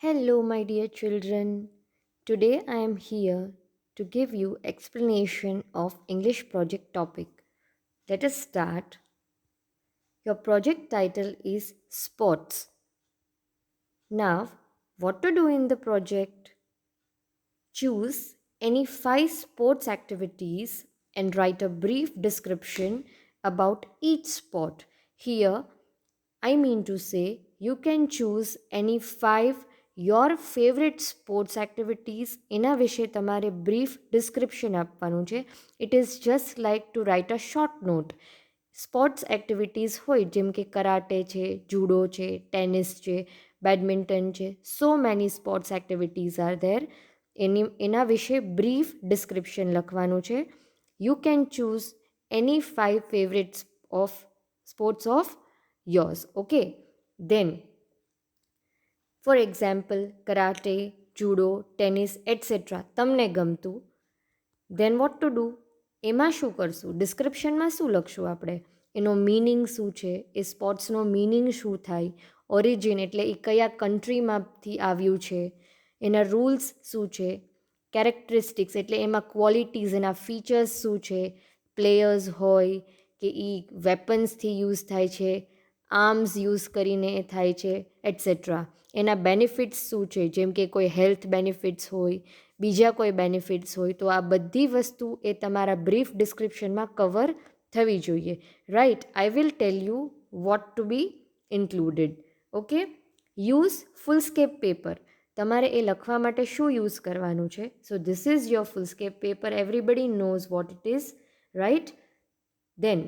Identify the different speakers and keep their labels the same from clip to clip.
Speaker 1: Hello, my dear children. Today I am here to give you explanation of English project topic. Let us start. Your project title is Sports. Now, what to do in the project? Choose any 5 sports activities and write a brief description about each sport. Here, I mean to say, you can choose any 5 your favorite sports activities એના વિશે તમારે brief description આપવાનું છે. It is just like to write a short note. Sports activities હોય જેમ કે karate છે, judo છે, ટેનિસ છે, બેડમિન્ટન છે, so many sports activities are there. એના વિશે બ્રીફ ડિસ્ક્રિપ્શન લખવાનું છે. You can choose any 5 favourites of sports of yours. Okay, then for example karate, judo, tennis etc. તમને ગમતું. Then what to do? એમાં શું કરશું? ડિસ્ક્રિપ્શનમાં શું લખશું આપણે? એનો મિનિંગ શું છે? એ સ્પોર્ટ્સનો મિનિંગ શું થાય? ઓરિજિન એટલે એ કયા કન્ટ્રીમાંથી આવ્યું છે? એના રૂલ્સ શું છે? કેરેક્ટરિસ્ટિક્સ એટલે એમાં ક્વોલિટીઝ એના ફીચર્સ શું છે? પ્લેયર્સ હોય કે એ વેપન્સથી યુઝ થાય છે, આર્મ્સ યુઝ કરીને એ થાય છે એટસેટ્રા. એના બેનિફિટ્સ શું છે, જેમ કે કોઈ હેલ્થ બેનિફિટ્સ હોય, બીજા કોઈ બેનિફિટ્સ હોય, તો આ બધી વસ્તુ એ તમારા બ્રીફ ડિસ્ક્રિપ્શનમાં કવર થવી જોઈએ. Right, I will tell you what to be included. Okay, use foolscap paper. તમારે એ લખવા માટે શું યુઝ કરવાનું છે? So this is your foolscap paper. Everybody knows what it is, right? Then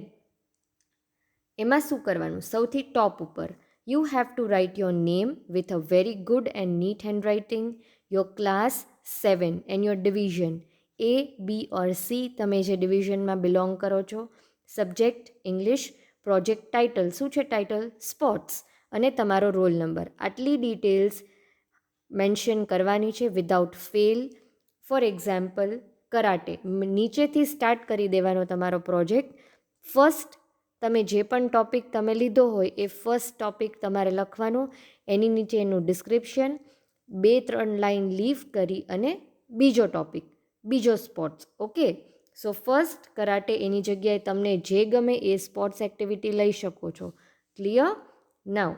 Speaker 1: એમાં શું કરવાનું? સૌથી ટોપ ઉપર you have to write your name with a very good and neat handwriting, your class 7 and your division A, B or C, તમે જે ડિવિઝનમાં belong કરો છો, subject English, project title શું છે? ટાઇટલ સ્પોર્ટ્સ, અને તમારો roll number. આટલી details mention કરવાની છે without fail. For example karate, નીચેથી સ્ટાર્ટ કરી દેવાનો તમારો પ્રોજેક્ટ. ફર્સ્ટ તમે જે પણ ટૉપિક તમે લીધો હોય એ ફર્સ્ટ ટૉપિક તમારે લખવાનો, એની નીચે એનું ડિસ્ક્રિપ્શન, 2-3 લાઇન લીવ કરી અને બીજો ટૉપિક, બીજો sports. Okay, so first karate, એની જગ્યાએ તમને જે ગમે એ સ્પોર્ટ્સ એક્ટિવિટી લઈ શકો છો. ક્લિયર? નાવ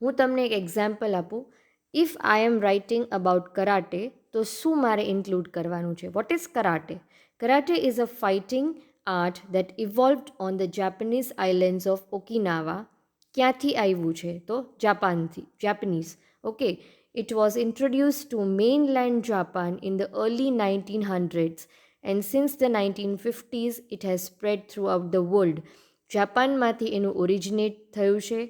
Speaker 1: હું તમને એક એક્ઝામ્પલ આપું. If I am writing about karate, તો શું મારે ઇન્ક્લુડ કરવાનું છે? What is karate? Karate is a fighting art that evolved on the Japanese islands of Okinawa. ક્યાંથી આવ્યું છે? તો જાપાનથી, Japanese. Okay, it was introduced to mainland Japan in the early 1900s, and since the 1950s it has spread throughout the world. જાપાનમાંથી એનું originate થયું છે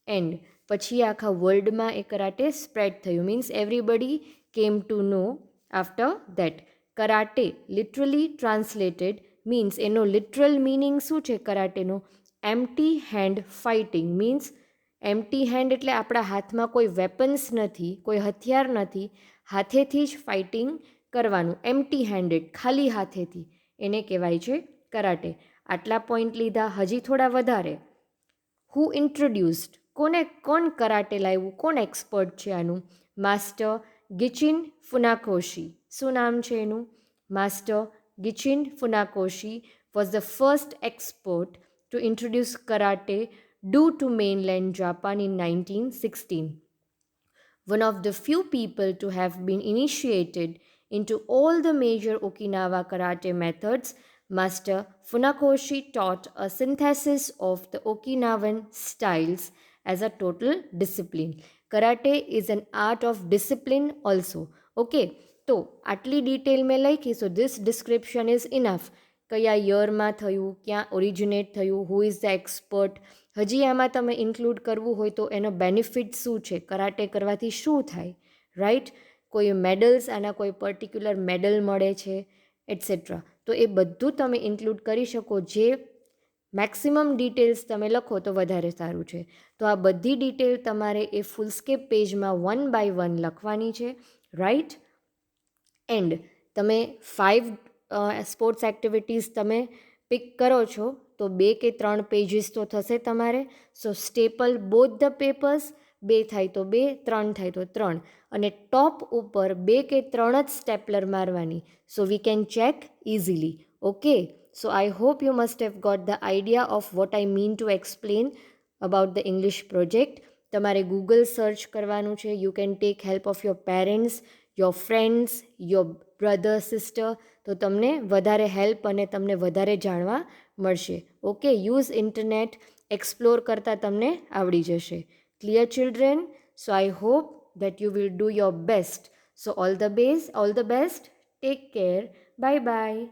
Speaker 1: and પછી આખા વર્લ્ડમાં એ કરાટે સ્પ્રેડ થયું. Means everybody came to know after that. Karate literally translated means, એનો લિટરલ મિનિંગ શું છે કરાટેનો? Empty hand fighting. Means empty hand એટલે આપણા હાથમાં કોઈ વેપન્સ નથી, કોઈ હથિયાર નથી, હાથેથી જ ફાઇટિંગ કરવાનું. એમ્પ્ટી હેન્ડેડ, ખાલી હાથેથી, એને કહેવાય છે કરાટે. આટલા પોઈન્ટ લીધા, હજી થોડા વધારે. હુ ઇન્ટ્રોડ્યુસ્ડ, કોણ કરાટે લાવ્યું? કોણ એક્સપર્ટ છે આનું? Master Gichin Funakoshi. શું નામ છે એનું? Master Gichin Funakoshi was the first expert to introduce karate due to mainland Japan in 1916. One of the few people to have been initiated into all the major Okinawa karate methods, Master Funakoshi taught a synthesis of the Okinawan styles as a total discipline. Karate is an art of discipline also. Okay, તો આટલી detail મેં લખી. So this description is enough. કયા યરમાં થયું, ક્યાં originate થયું, who is the expert. હજી આમાં તમે ઇન્ક્લુડ કરવું હોય તો એનો બેનિફિટ શું છે, કરાટે કરવાથી શું થાય, રાઈટ? કોઈ મેડલ્સ, આના કોઈ પર્ટિક્યુલર મેડલ મળે છે એટસેટ્રા. તો એ બધું તમે ઇન્ક્લુડ કરી શકો. જે મેક્સિમમ ડિટેલ્સ તમે લખો તો વધારે સારું છે. તો આ બધી ડિટેલ તમારે એ ફૂલસ્કેપ પેજમાં 1 by 1 લખવાની છે, રાઈટ? એન્ડ તમે 5 સ્પોર્ટ્સ એક્ટિવિટીઝ તમે પિક કરો છો તો 2 કે 3 પેજીસ તો થશે તમારે. સો સ્ટેપલ બોથ ધ પેપર્સ, 2 થાય તો 2, 3 થાય તો 3, અને ટોપ ઉપર 2 કે 3 જ સ્ટેપલર મારવાની. So we can check easily. Okay, so I hope you must have got the idea of what I mean to explain about the English project. તમારે ગૂગલ સર્ચ કરવાનું છે. You can take help of your parents, your friends, your brother sister. તો તમને વધારે help અને તમને વધારે જાણવા મળશે. ઓકે, યુઝ ઇન્ટરનેટ, એક્સપ્લોર કરતાં તમને આવડી જશે. Clear children? So I hope that you will do your best. So all the best, take care, bye bye.